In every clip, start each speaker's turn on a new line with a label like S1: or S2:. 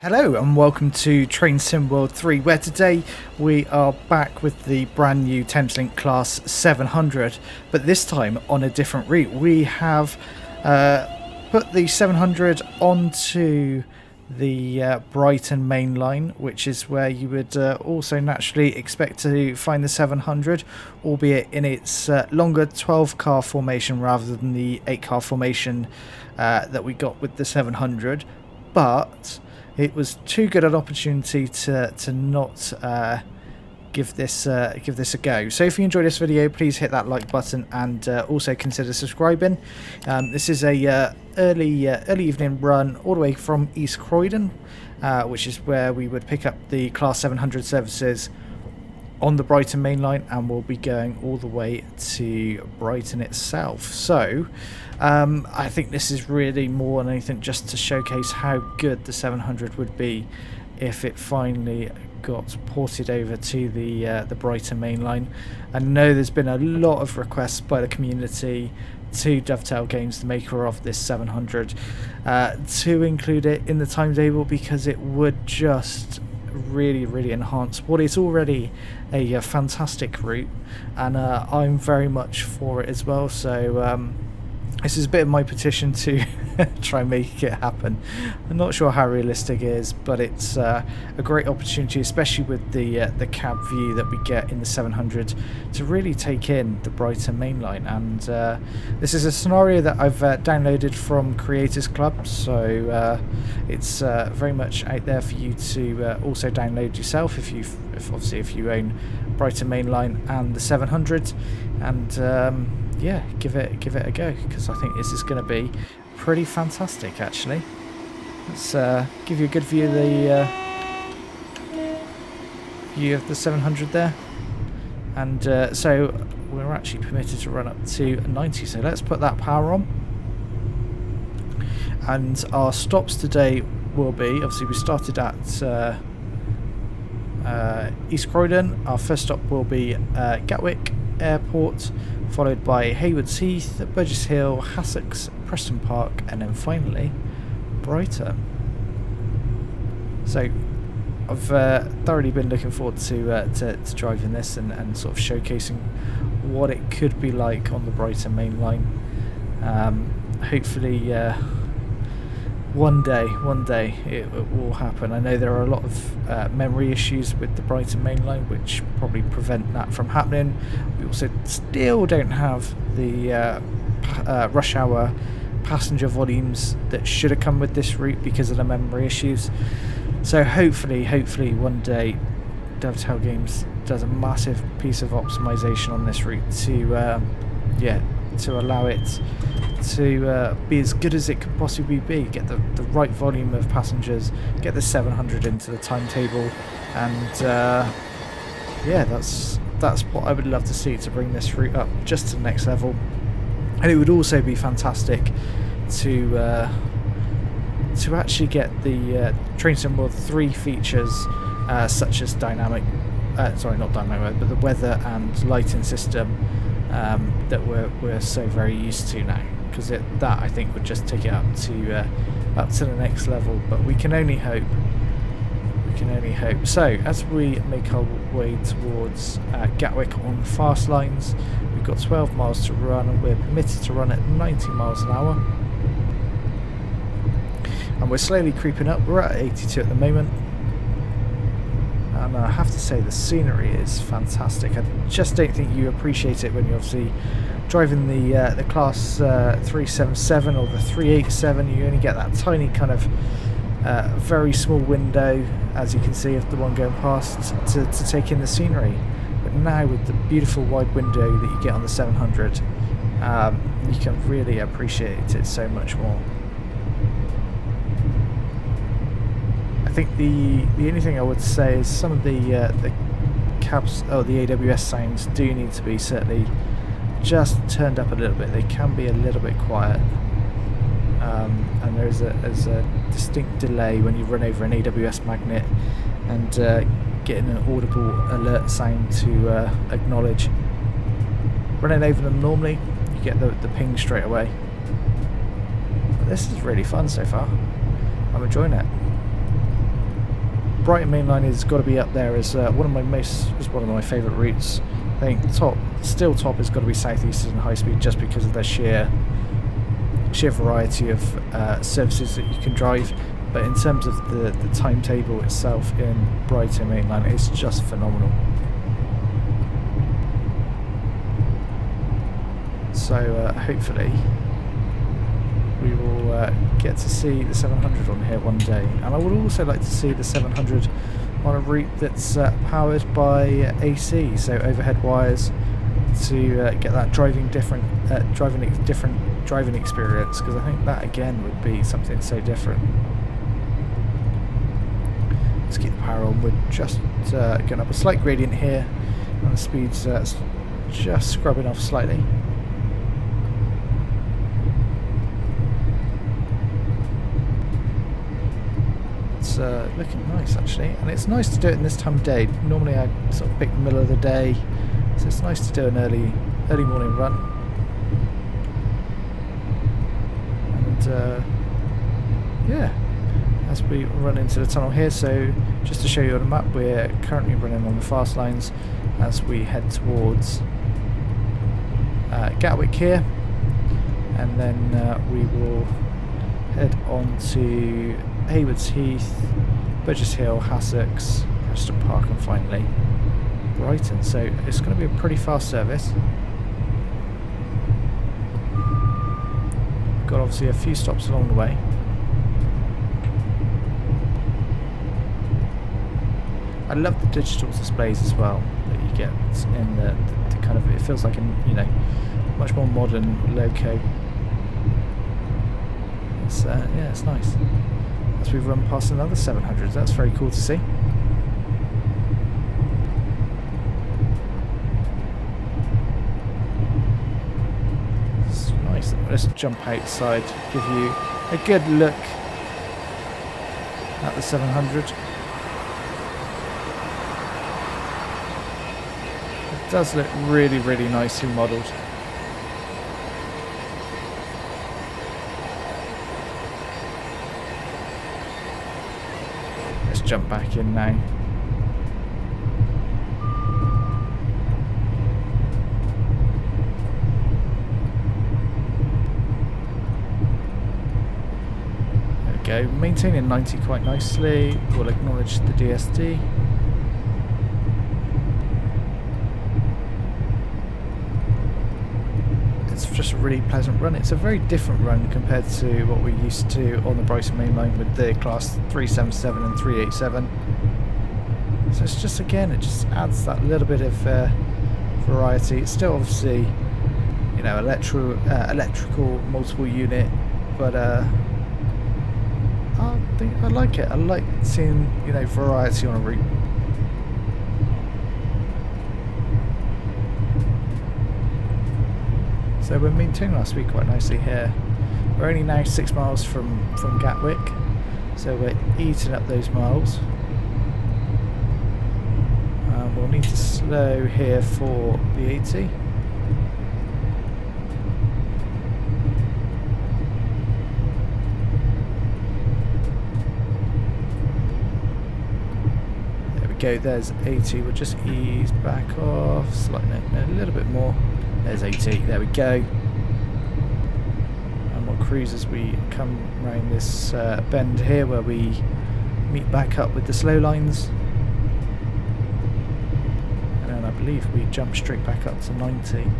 S1: Hello and welcome to Train Sim World 3, where today we are back with the brand new ThamesLink Class 700, but this time on a different route. We have put the 700 onto the Brighton main line, which is where you would also naturally expect to find the 700, albeit in its longer 12-car formation rather than the 8-car formation that we got with the 700, but it was too good an opportunity to not give this a go. So if you enjoyed this video, please hit that like button and also consider subscribing. This is a early evening run all the way from East Crydon, which is where we would pick up the Class 700 services on the Brighton main line, and we'll be going all the way to Brighton itself. So I think this is really more than anything just to showcase how good the 700 would be if it finally got ported over to the Brighton main line. I know there's been a lot of requests by the community to Dovetail Games, the maker of this 700, to include it in the timetable, because it would just really enhance what is already a fantastic route, and I'm very much for it as well. So this is a bit of my petition to try and make it happen. I'm not sure how realistic it is, but it's a great opportunity, especially with the cab view that we get in the 700, to really take in the Brighton main line. And this is a scenario that I've downloaded from Creators Club, so it's very much out there for you to also download yourself if you own Brighton main line and the 700, and yeah, give it a go, because I think this is going to be pretty fantastic actually. Let's give you a good view of the 700 there, and so we're actually permitted to run up to 90, so let's put that power on. And our stops today will be, obviously we started at East Crydon. Our first stop will be Gatwick Airport, followed by Hayward, Heath, Burgess Hill, Hassocks, Preston Park, and then finally Brighton. So I've thoroughly been looking forward to driving this and sort of showcasing what it could be like on the Brighton main line. Hopefully one day it will happen. I know there are a lot of memory issues with the Brighton main line which probably prevent that from happening. We also still don't have the rush hour passenger volumes that should have come with this route because of the memory issues. So hopefully one day Dovetail Games does a massive piece of optimization on this route to allow it to be as good as it could possibly be, get the right volume of passengers, get the 700 into the timetable, and yeah, that's what I would love to see, to bring this route up just to the next level. And it would also be fantastic to actually get the Train Sim World 3 features such as dynamic, sorry, not dynamic, but the weather and lighting system that we're so very used to now, because that I think would just take it up to the next level. But we can only hope. So as we make our way towards Gatwick on fast lines, we've got 12 miles to run, and we're permitted to run at 90 miles an hour, and we're slowly creeping up. We're at 82 at the moment, and I have to say the scenery is fantastic. I just don't think you appreciate it when you're obviously driving the class 377 or the 387. You only get that tiny kind of very small window, as you can see, of the one going past, to take in the scenery. But now with the beautiful wide window that you get on the 700, you can really appreciate it so much more. I think the only thing I would say is some of the cabs, or the AWS sounds, do need to be certainly just turned up a little bit. They can be a little bit quiet, and there's a distinct delay when you run over an AWS magnet and getting an audible alert sound to acknowledge. Running over them normally, you get the ping straight away. But this is really fun so far. I'm enjoying it. Brighton main line has got to be up there as one of my favourite routes. I think still top has got to be South Eastern High Speed, just because of their sheer variety of services that you can drive. But in terms of the timetable itself in Brighton main line, it's just phenomenal. So hopefully we will get to see the 700 on here one day, and I would also like to see the 700 on a route that's powered by AC, so overhead wires, to get that driving different experience, because I think that again would be something so different. Let's keep the power on. We're just getting up a slight gradient here, and the speed's just scrubbing off slightly. It's looking nice actually, and it's nice to do it in this time of day. Normally I sort of pick the middle of the day, so it's nice to do an early morning run. And yeah, as we run into the tunnel here, so just to show you on the map, we're currently running on the fast lines as we head towards Gatwick here, and then we will head on to Hayward's Heath, Burgess Hill, Hassocks, Preston Park, and finally Brighton. So it's going to be a pretty fast service. Got obviously a few stops along the way. I love the digital displays as well that you get in the kind of, it feels like a, you know, much more modern loco. It's yeah, it's nice. As we run past another 700, that's very cool to see. It's nice. Let's jump outside, give you a good look at the 700. It does look really, really nicely modelled. Jump back in now. There we go, maintaining 90 quite nicely. We'll acknowledge the DSD. It's just a really pleasant run. It's a very different run compared to what we're used to on the Brighton main line with the class 377 and 387. So it's just, again, it just adds that little bit of variety. It's still obviously, you know, electrical multiple unit, but I like it. I like seeing, you know, variety on a route. So we're maintaining our speed quite nicely here. We're only now 6 miles from Gatwick, so we're eating up those miles. We'll need to slow here for the 80. There we go, there's 80. We'll just ease back off slightly, no, a little bit more. There's 80, there we go. And we'll cruise as we come around this bend here where we meet back up with the slow lines. And then I believe we jump straight back up to 90. In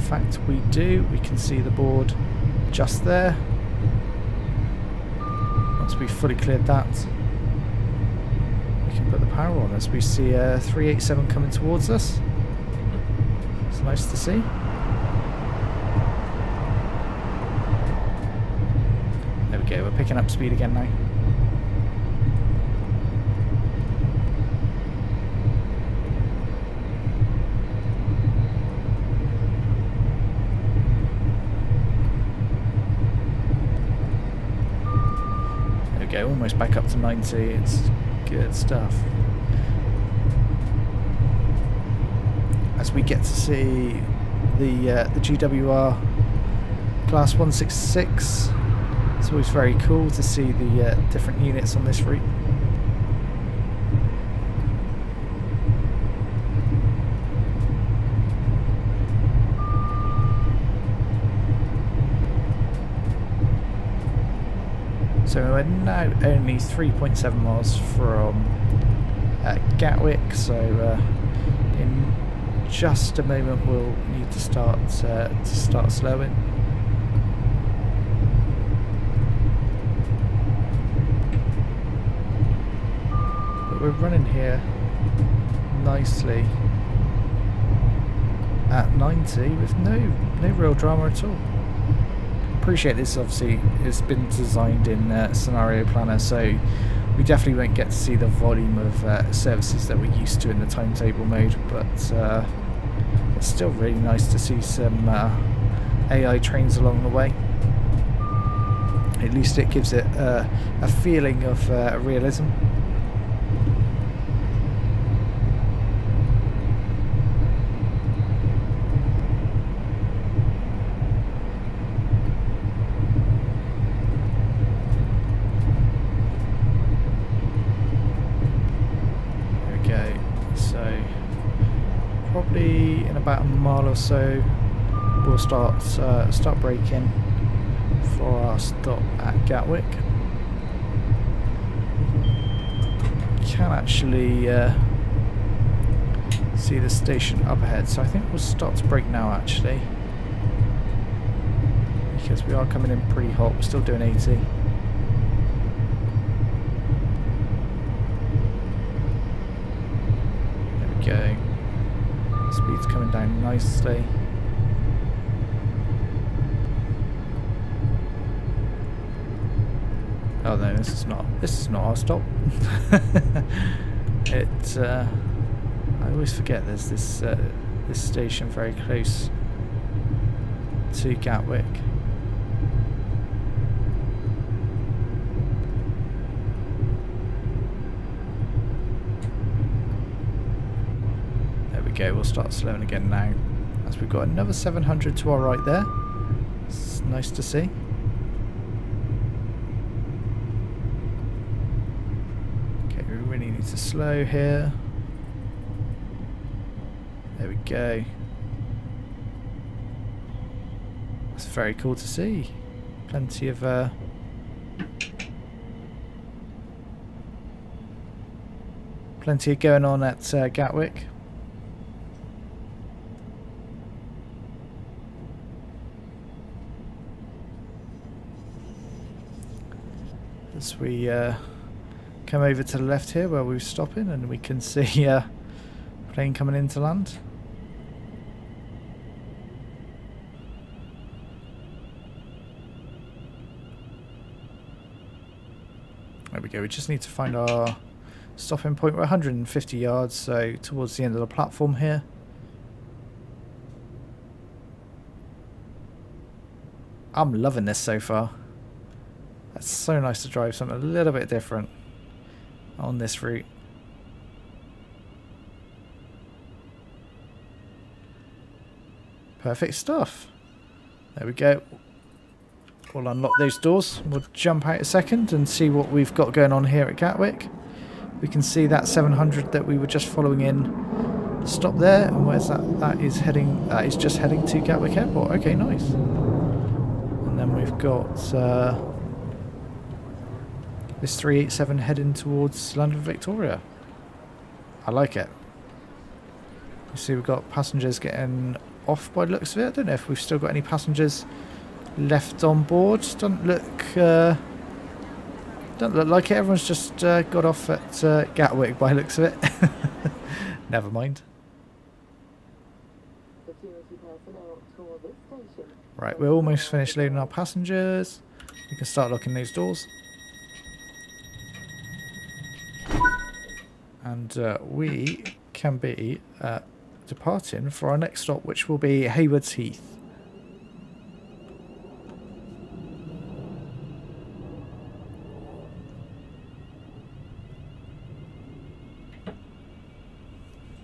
S1: fact, we do. We can see the board just there. Once we've fully cleared that, put the power on as we see 387 coming towards us. It's nice to see. There we go, we're picking up speed again now. There we go, almost back up to 90. It's good stuff. As we get to see the GWR class 166 It's always very cool to see the different units on this route. So we're now only 3.7 miles from Gatwick, so in just a moment we'll need to start slowing. But we're running here nicely at 90 with no real drama at all. Appreciate this, obviously it's been designed in Scenario Planner, so we definitely won't get to see the volume of services that we're used to in the timetable mode, but it's still really nice to see some AI trains along the way. At least it gives it a feeling of realism. Probably in about a mile or so we'll start braking for our stop at Gatwick. Can actually see the station up ahead, so I think we'll start to brake now actually, because we are coming in pretty hot. We're still doing 80. There we go. Speed's coming down nicely. Oh no, this is not our stop. I always forget there's this station very close to Gatwick. Okay, we'll start slowing again now, as we've got another 700 to our right there. It's nice to see. Okay, we really need to slow here. There we go. That's very cool to see. Plenty of going on at Gatwick. As we come over to the left here where we're stopping, and we can see a plane coming in to land. There we go, we just need to find our stopping point. We're 150 yards, so towards the end of the platform here. I'm loving this so far. It's so nice to drive something a little bit different on this route. Perfect stuff. There we go. We'll unlock those doors. We'll jump out a second and see what we've got going on here at Gatwick. We can see that 700 that we were just following in. Stop there. And where's that? That is just heading to Gatwick Airport. Okay, nice. And then we've got this 387 heading towards London Victoria. I like it. You see we've got passengers getting off by the looks of it. I don't know if we've still got any passengers left on board. Doesn't look like it. Everyone's just got off at Gatwick by the looks of it. Never mind. Right, we're almost finished loading our passengers. We can start locking those doors. And we can be departing for our next stop, which will be Hayward's Heath.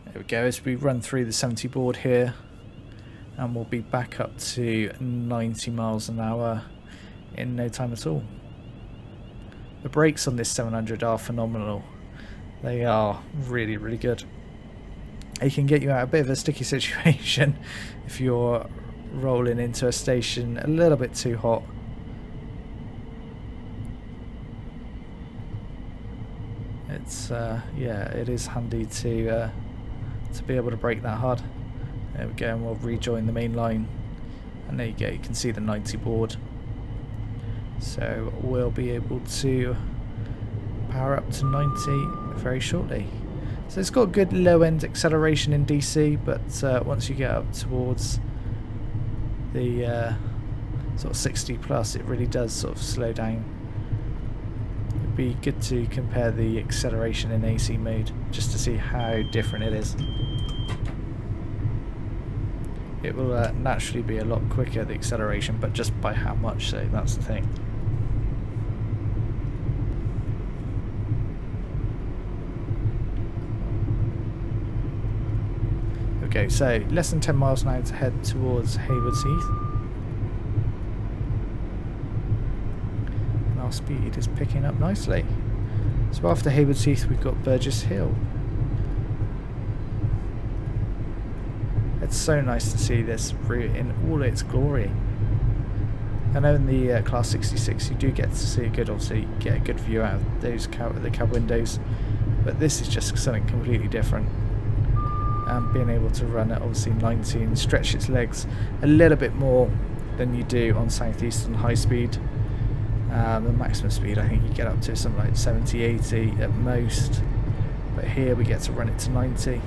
S1: There we go, as we run through the 70 board here, and we'll be back up to 90 miles an hour in no time at all. The brakes on this 700 are phenomenal. They are really, really good. It can get you out of a bit of a sticky situation if you're rolling into a station a little bit too hot. It's yeah, it is handy to be able to brake that hard. There we go, and we'll rejoin the main line, and there you go, you can see the 90 board. So we'll be able to power up to 90 very shortly. So it's got good low end acceleration in DC, but once you get up towards the sort of 60 plus, it really does sort of slow down. It'd be good to compare the acceleration in AC mode just to see how different it is. It will naturally be a lot quicker, the acceleration, but just by how much, so that's the thing. Okay, so less than 10 miles an hour to head towards Hayward's Heath. And our speed is picking up nicely. So after Hayward's Heath we've got Burgess Hill. It's so nice to see this route in all its glory. I know in the Class 66 you do get to see a good, obviously get a good view out of those the cab windows, but this is just something completely different. And being able to run at obviously 90 and stretch its legs a little bit more than you do on Southeastern high speed. The maximum speed I think you get up to something like 70, 80 at most, but here we get to run it to 90,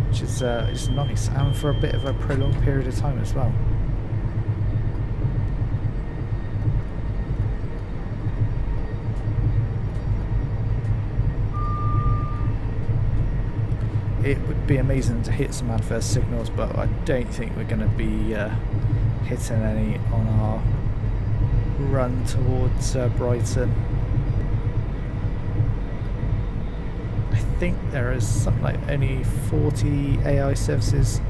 S1: which is nice, and for a bit of a prolonged period of time as well. It would be amazing to hit some adverse signals, but I don't think we're going to be hitting any on our run towards Brighton. I think there is something like only 40 AI services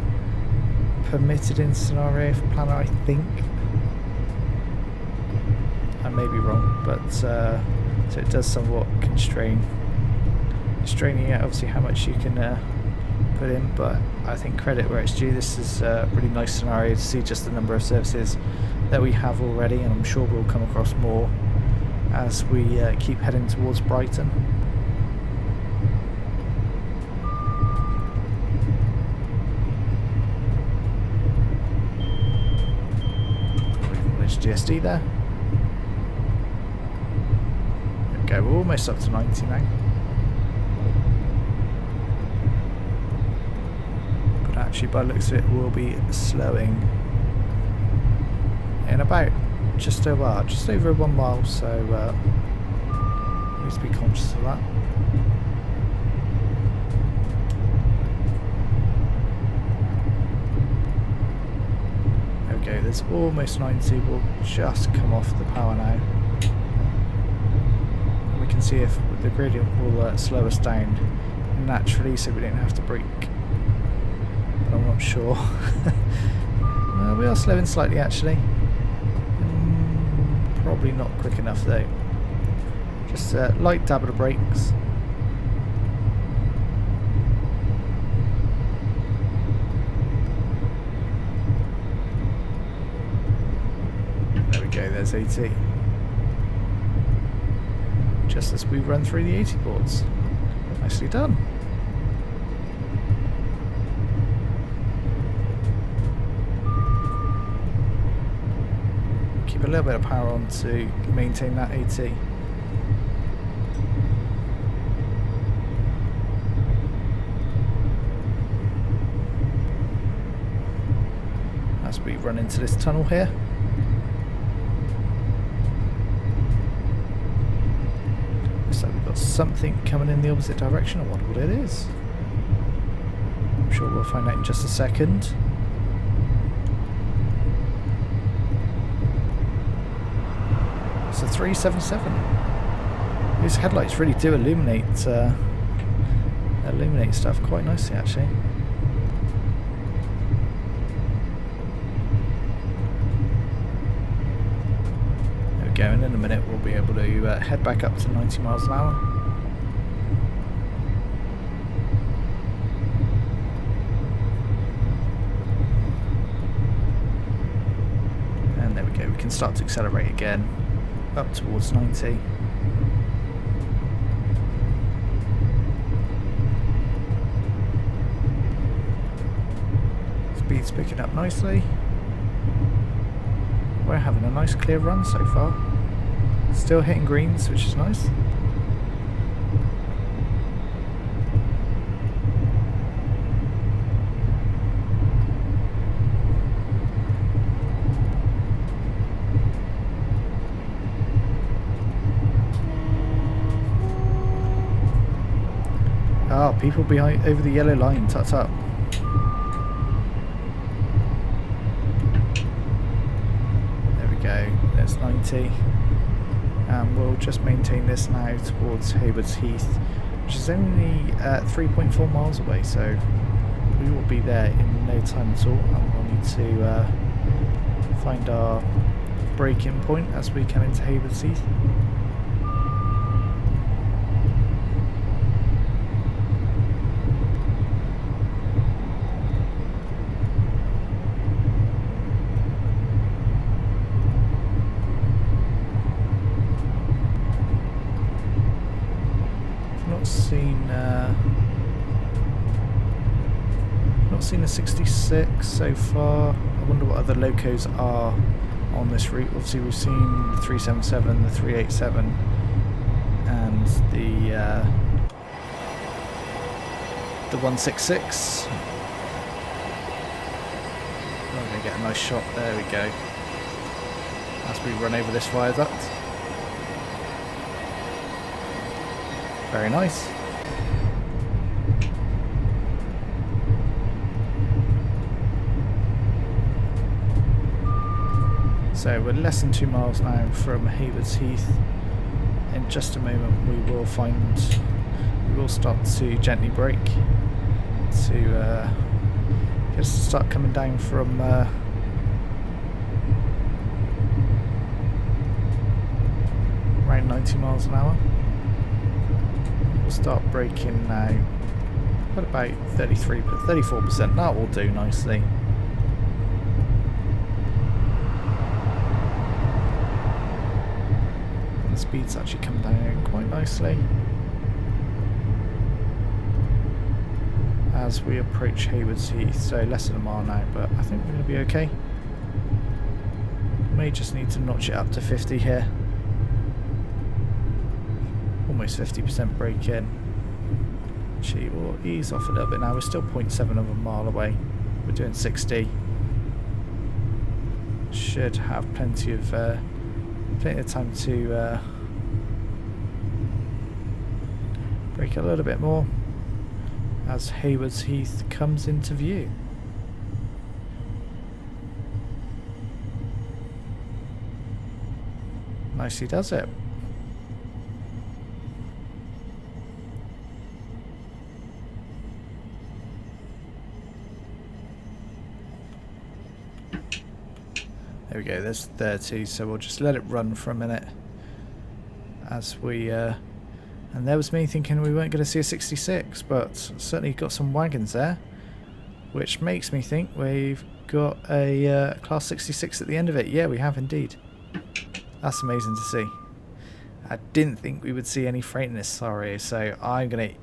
S1: permitted in Scenario for Planner, I think. I may be wrong, but so it does somewhat constraining out obviously how much you can put in, but I think credit where it's due. This is a really nice scenario to see just the number of services that we have already, and I'm sure we'll come across more as we keep heading towards Brighton. There's GSD there. Okay, we're almost up to 90 now. Actually, by the looks of it, we'll be slowing in about just over 1 mile, so need to be conscious of that. Okay, there's almost 90. We'll just come off the power now. And we can see if the gradient will slow us down naturally, so we don't have to brake. I'm not sure. We are slowing slightly actually. Probably not quick enough though. Just light dab of the brakes. There we go, there's 80. Just as we run through the 80 boards. Nicely done. A little bit of power on to maintain that 80. As we run into this tunnel here. Looks like we've got something coming in the opposite direction. I wonder what it is. I'm sure we'll find out in just a second. It's a 377. These headlights really do illuminate stuff quite nicely actually. go, and in a minute we'll be able to head back up to 90 miles an hour. And there we go, we can start to accelerate again up towards 90. Speed's picking up nicely. We're having a nice clear run so far. Still hitting greens, which is nice. Ah, people behind over the yellow line, tut up. There's 90, and we'll just maintain this now towards Hayward's Heath, which is only 3.4 miles away, so we will be there in no time at all, and we'll need to find our break-in point as we come into Hayward's Heath. Not seen a 66 so far. I wonder what other locos are on this route. Obviously we've seen the 377, the 387, and the 166. I'm going to get a nice shot. There we go. As we run over this viaduct. Very nice. So we're less than 2 miles now from Hayward's Heath. In just a moment we will start to gently brake to get us to start coming down from around 90 miles an hour. We'll start braking now at about 34%. That will do nicely. Speed's actually come down quite nicely as we approach Hayward's Heath, so less than a mile now, but I think we're going to be okay. May just need to notch it up to 50 here. Almost 50% brake in. Actually, we'll ease off a little bit now. We're still 0.7 of a mile away. We're doing 60. Should have plenty of time to brake a little bit more as Hayward's Heath comes into view. Nicely does it. There we go, there's 30, so we'll just let it run for a minute as we and there was me thinking we weren't going to see a 66, but certainly got some wagons there, which makes me think we've got a class 66 at the end of it. Yeah, we have indeed. That's amazing to see. I didn't think we would see any freight in this, sorry, so I'm going to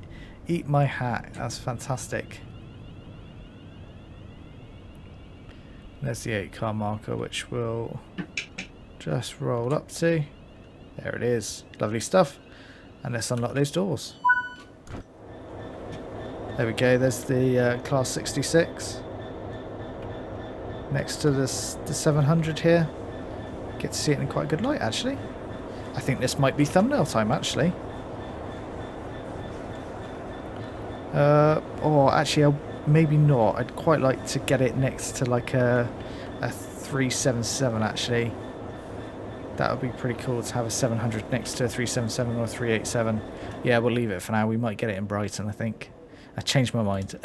S1: eat my hat. That's fantastic. There's the 8-car marker, which we'll just roll up to. There it is. Lovely stuff. And let's unlock those doors. There we go. There's the class 66. Next to the 700 here. Get to see it in quite a good light, actually. I think this might be thumbnail time, actually. Or actually, maybe not. I'd quite like to get it next to like a 377, actually. That would be pretty cool to have a 700 next to a 377 or a 387. Yeah, we'll leave it for now. We might get it in Brighton, I think. I changed my mind.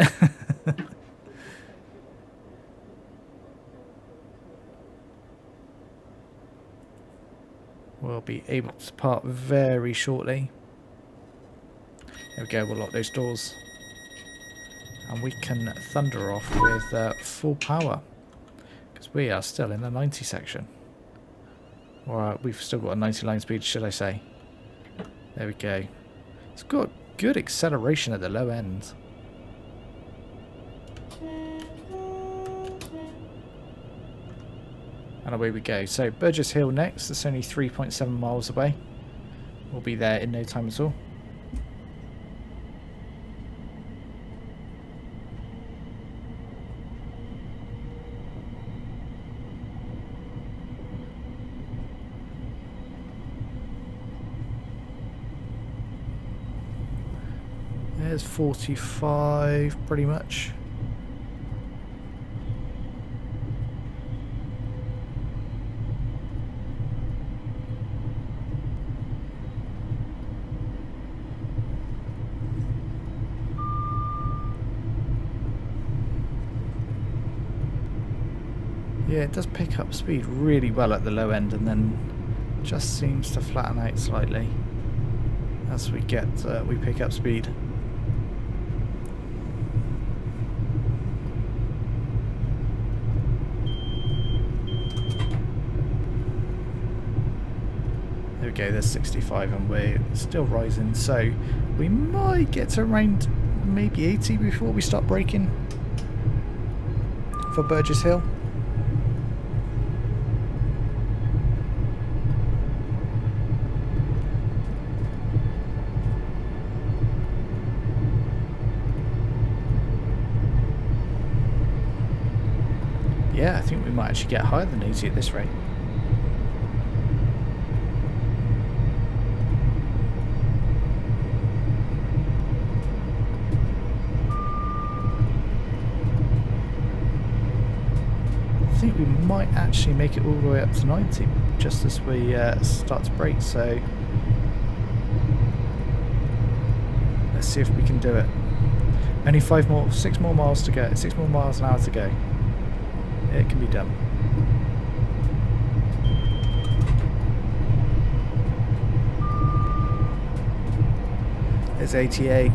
S1: we'll be able to depart very shortly. There we go, we'll lock those doors. And we can thunder off with full power. Because we are still in the 90 section. Or we've still got a 90 line speed, should I say. There we go. It's got good acceleration at the low end. And away we go. So Burgess Hill next. It's only 3.7 miles away. We'll be there in no time at all. There's 45 pretty much. Yeah, it does pick up speed really well at the low end and then just seems to flatten out slightly as we pick up speed. There we go, there's 65 and we're still rising, so we might get to around maybe 80 before we start braking for Burgess Hill. Yeah, I think we might actually get higher than 80 at this rate. I think we might actually make it all the way up to 90 just as we start to brake, so let's see if we can do it. Only 6 more miles to go, 6 more miles an hour to go. It can be done. There's 88.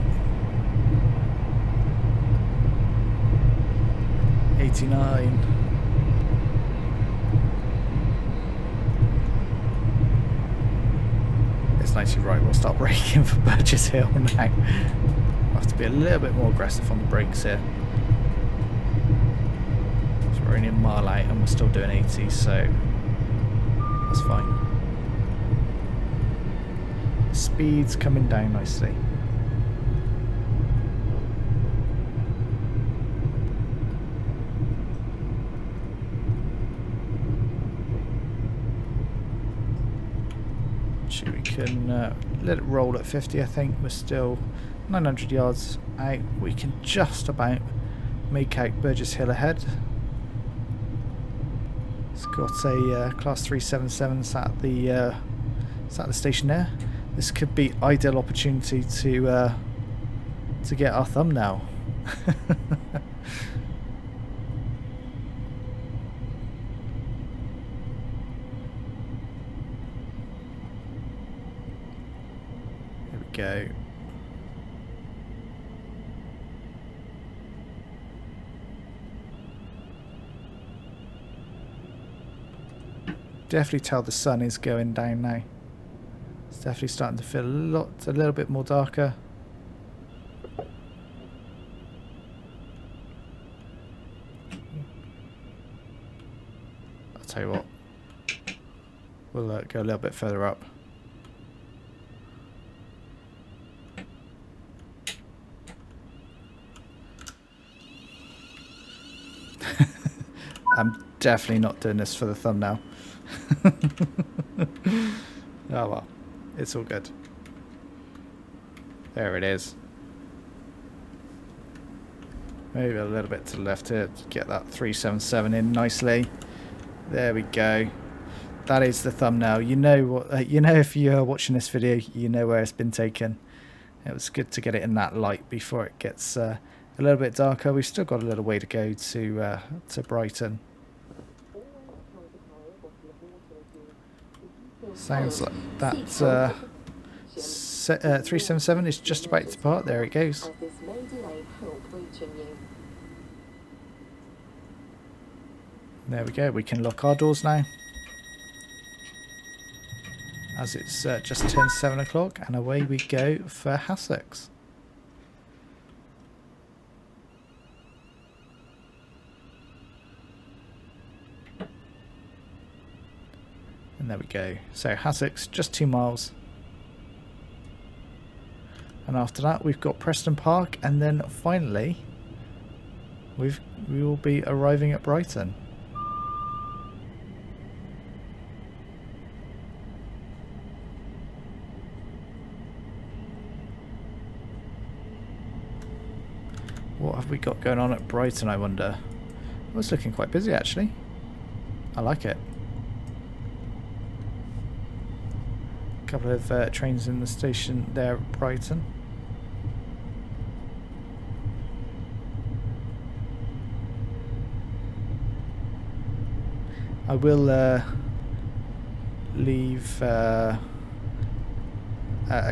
S1: 89. It's 90 right, we'll start braking for Burgess Hill now. We'll have to be a little bit more aggressive on the brakes here. We're only a mile out and we're still doing 80, so that's fine. Speed's coming down nicely. Actually, we can let it roll at 50, I think. We're still 900 yards out. We can just about make out Burgess Hill ahead. It's got a class 377 sat at the station there. This could be ideal opportunity to get our thumbnail. There we go. Definitely tell the sun is going down now. It's definitely starting to feel a little bit more darker. I'll tell you what, we'll go a little bit further up. I'm definitely not doing this for the thumbnail. Oh well, it's all good. There it is. Maybe a little bit to the left here to get that 377 in nicely. There we go. That is the thumbnail. You know what? You know, if you're watching this video, you know where it's been taken. It was good to get it in that light before it gets a little bit darker. We've still got a little way to go to Brighton. Sounds like that 377 is just about to depart. There it goes. There we go. We can lock our doors now, as it's just turned 7 o'clock, and away we go for Hassocks. And there we go. So Hassocks, just 2 miles. And after that we've got Preston Park, and then finally we will be arriving at Brighton. What have we got going on at Brighton, I wonder? Well, it's looking quite busy actually. I like it. A couple of trains in the station there at Brighton. I will leave a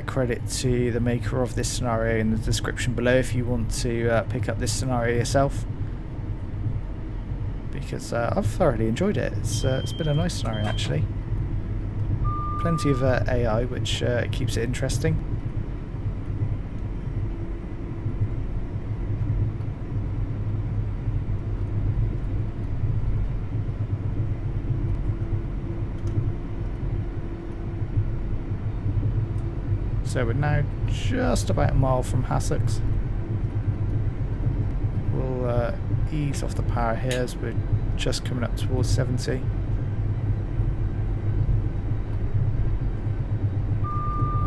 S1: credit to the maker of this scenario in the description below if you want to pick up this scenario yourself, because I've thoroughly enjoyed it. It's been a nice scenario actually. Plenty of AI, which keeps it interesting. So we're now just about a mile from Hassocks. We'll ease off the power here as we're just coming up towards 70.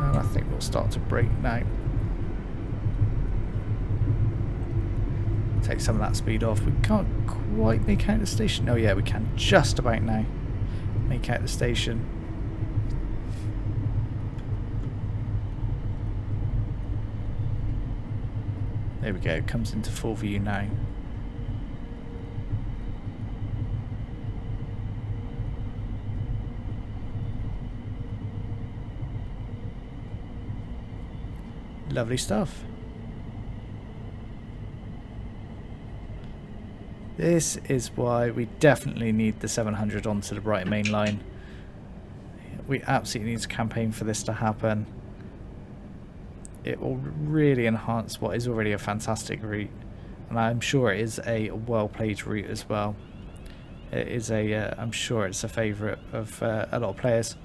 S1: And I think we'll start to brake now. Take some of that speed off. We can't quite make out the station. Oh yeah, we can just about now make out the station. There we go, it comes into full view now. Lovely stuff. This is why we definitely need the 700 onto the Brighton main line. We absolutely need to campaign for this to happen. It will really enhance what is already a fantastic route, and I'm sure it is a well played route as well. It is a I'm sure it's a favourite of a lot of players.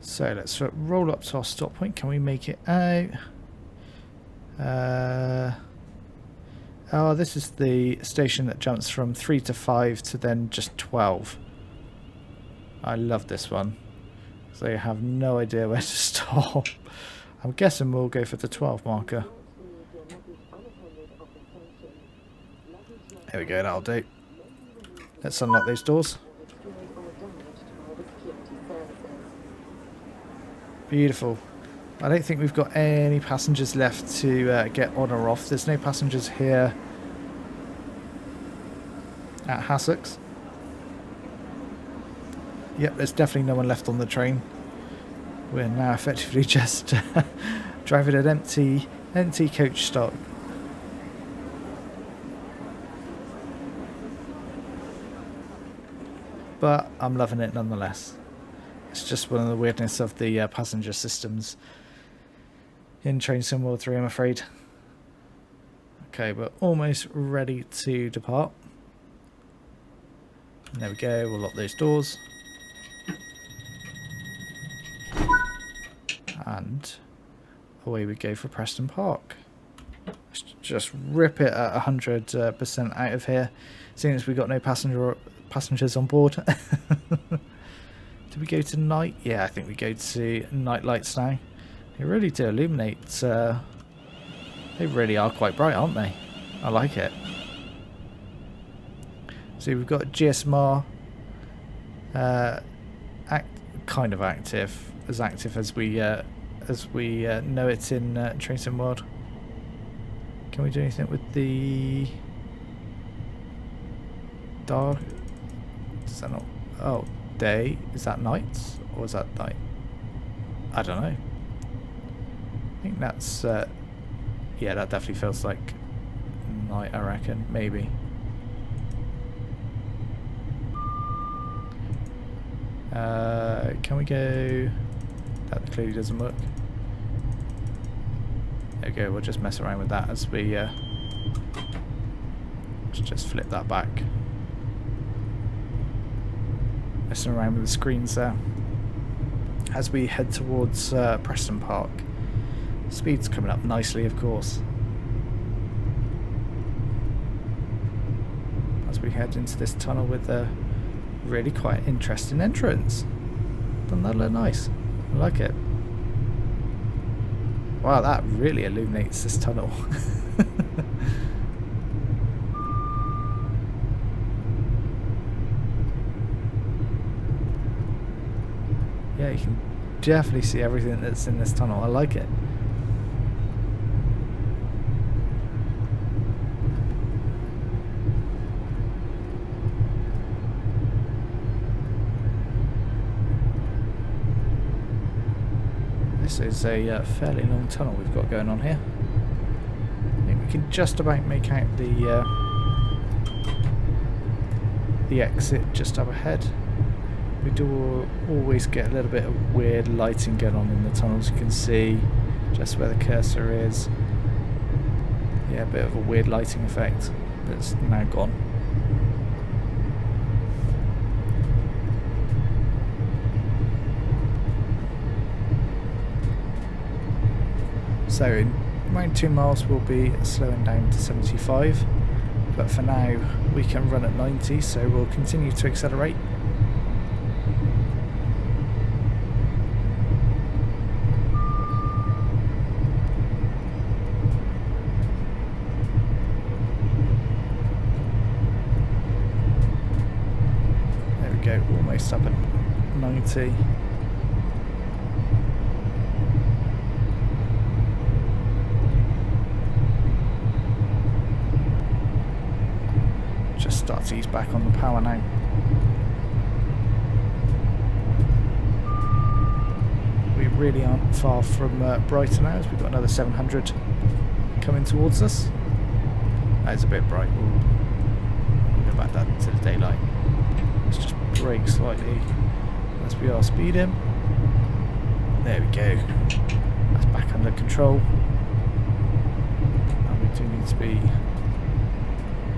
S1: So let's roll up to our stop point. Can we make it out? Oh, this is the station that jumps from 3 to 5 to then just 12. I love this one. So you have no idea where to stop. I'm guessing we'll go for the 12 marker. There we go, that'll do. Let's unlock those doors. Beautiful. I don't think we've got any passengers left to get on or off. There's no passengers here at Hassocks. Yep, there's definitely no one left on the train. We're now effectively just driving an empty coach stock. But I'm loving it nonetheless. It's just one of the weirdness of the passenger systems in Train Sim World 3, I'm afraid. Okay, we're almost ready to depart. And there we go, we'll lock those doors. And away we go for Preston Park. Let's just rip it at 100% out of here, seeing as we've got no passengers on board. Do we go to night? Yeah, I think we go to night lights now. They really do illuminate. They really are quite bright, aren't they? I like it. So we've got GSMR kind of active as we know it in Train Sim World. Can we do anything with the dark? Is that not? Oh, day. Is that night or is that night? I don't know. I think that's yeah, that definitely feels like night, I reckon. Maybe. Can we go? That clearly doesn't work. There we go. We'll just mess around with that as we just flip that back. Messing around with the screens there as we head towards Preston Park. Speed's coming up nicely, of course, as we head into this tunnel with a really quite interesting entrance. Doesn't that look nice? I like it. Wow, that really illuminates this tunnel. Yeah, you can definitely see everything that's in this tunnel. I like it. This is a fairly long tunnel we've got going on here. I think we can just about make out the exit just up ahead. We do always get a little bit of weird lighting going on in the tunnels. You can see just where the cursor is. Yeah, a bit of a weird lighting effect that's now gone. So in around 2 miles we'll be slowing down to 75, but for now we can run at 90, so we'll continue to accelerate. There we go, almost up at 90. Start to ease back on the power now. We really aren't far from Brighton now, as we've got another 700 coming towards us. That is a bit bright. We'll go back that to the daylight. Let's just brake slightly as we are speeding. There we go. That's back under control. And we do need to be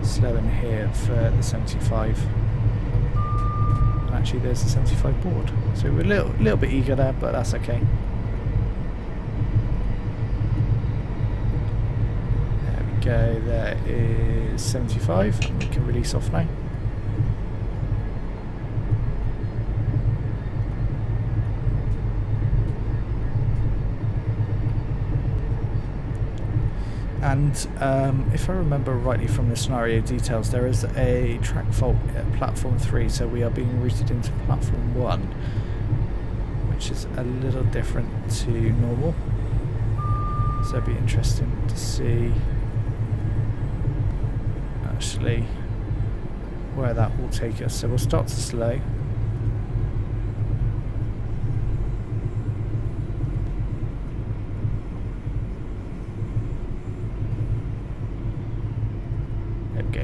S1: slowing here for the 75, and actually there's the 75 board, so we're a little bit eager there, but that's okay. There we go, there is 75, and we can release off now. And if I remember rightly from the scenario details, there is a track fault at platform 3, so we are being routed into platform 1, which is a little different to normal. So it'd be interesting to see actually where that will take us. So we'll start to slow.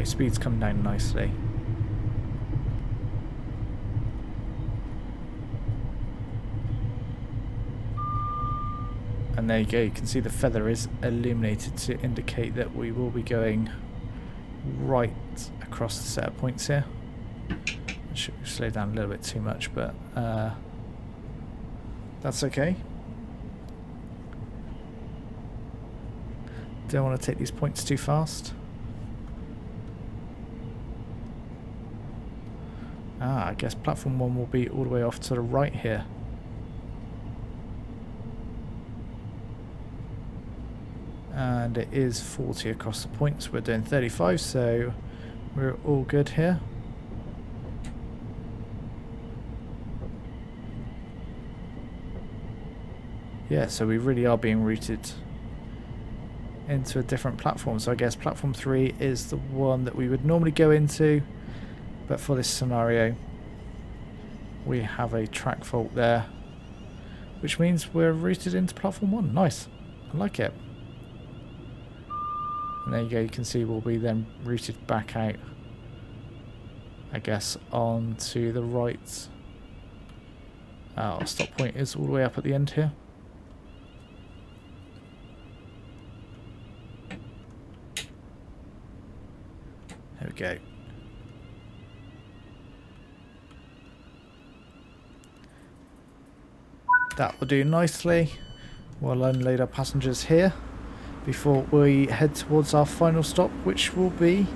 S1: Speed's come down nicely. And there you go, you can see the feather is illuminated to indicate that we will be going right across the set of points here. I should slow down a little bit too much, but that's okay. Don't want to take these points too fast. Ah, I guess platform 1 will be all the way off to the right here. And it is 40 across the points. We're doing 35, so we're all good here. Yeah, so we really are being routed into a different platform. So I guess platform 3 is the one that we would normally go into, but for this scenario we have a track fault there, which means we're routed into platform 1. Nice, I like it. And there you go, you can see we'll be then routed back out, I guess, onto the right. Our stop point is all the way up at the end here. There we go. That will do nicely. We'll unload our passengers here before we head towards our final stop, which will be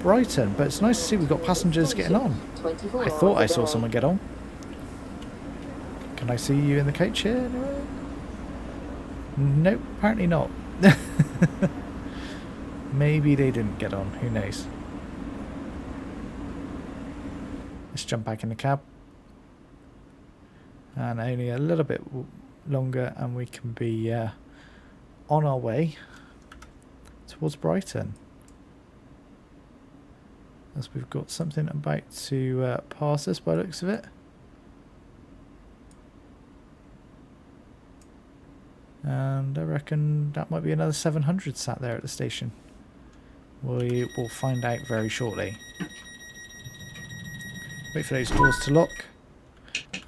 S1: Brighton. But it's nice to see we've got passengers getting on. I thought I saw someone get on. Can I see you in the coach here? Nope, apparently not. Maybe they didn't get on, who knows. Let's jump back in the cab. And only a little bit longer and we can be on our way towards Brighton. As we've got something about to pass us by the looks of it. And I reckon that might be another 700 sat there at the station. We will find out very shortly. Wait for those doors to lock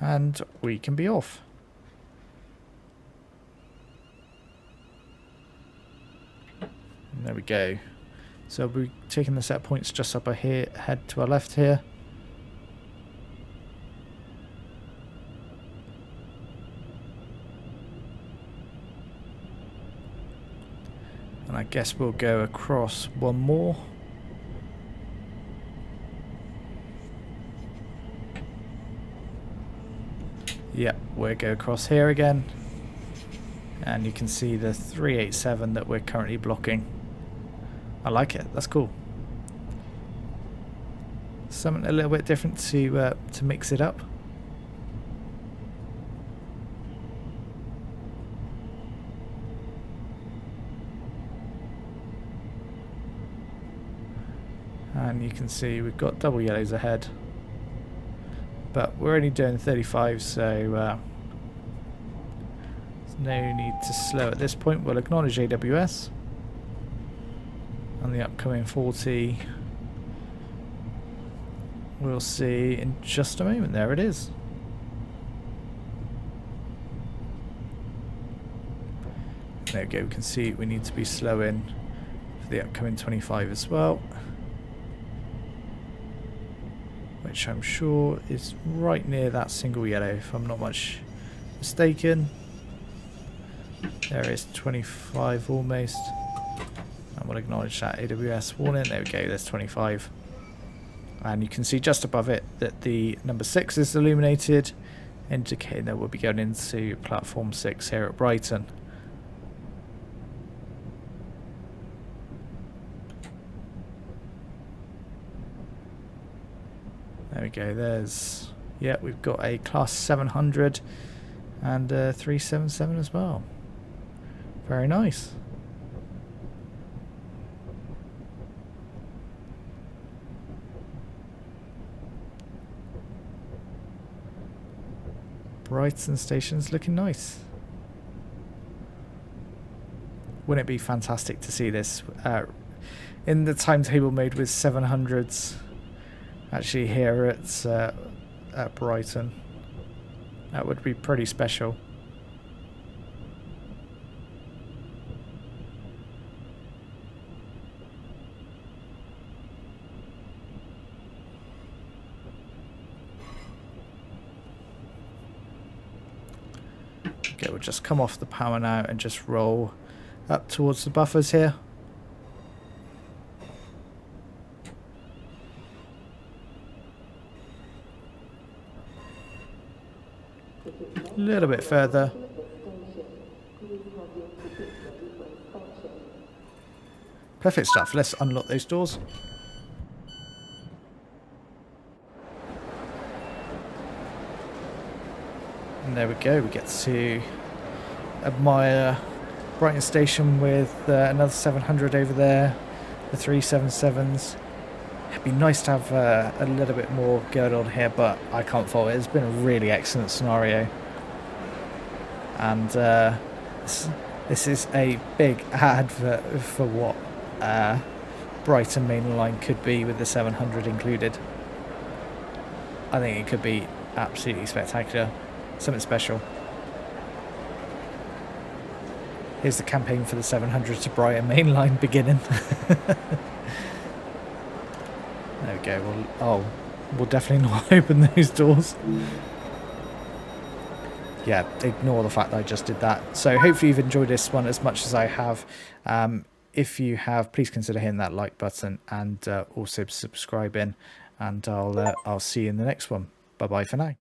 S1: and we can be off. And there we go. So we'll be taking the set points just up here, head to our left here. And I guess we'll go across one more. Yep, we'll go across here again. And you can see the 387 that we're currently blocking. I like it, that's cool. Something a little bit different to mix it up. And you can see we've got double yellows ahead. But we're only doing 35, so there's no need to slow at this point. We'll acknowledge AWS. And the upcoming 40 we'll see in just a moment. There it is. There we go, we can see we need to be slowing for the upcoming 25 as well. Which I'm sure is right near that single yellow, if I'm not much mistaken. There is 25 almost. And we'll acknowledge that AWS warning. There we go, there's 25. And you can see just above it that the number 6 is illuminated, indicating that we'll be going into platform 6 here at Brighton. There we go, there's, yeah, we've got a class 700 and a 377 as well. Very nice. Brighton station's looking nice. Wouldn't it be fantastic to see this in the timetable mode with 700s actually here at Brighton? That would be pretty special. Okay, we'll just come off the power now and just roll up towards the buffers here. A little bit further. Perfect stuff. Let's unlock those doors. And there we go. We get to admire Brighton Station with another 700 over there, the 377s. It'd be nice to have a little bit more going on here, but I can't fault it. It's been a really excellent scenario. And this is a big advert for what Brighton Main Line could be with the 700 included. I think it could be absolutely spectacular. Something special. Here's the campaign for the 700 to Brighton Main Line beginning. There we go. We'll definitely not open those doors. Yeah, ignore the fact that I just did that. So hopefully you've enjoyed this one as much as I have. If you have, please consider hitting that like button and also subscribing. And I'll see you in the next one. Bye bye for now.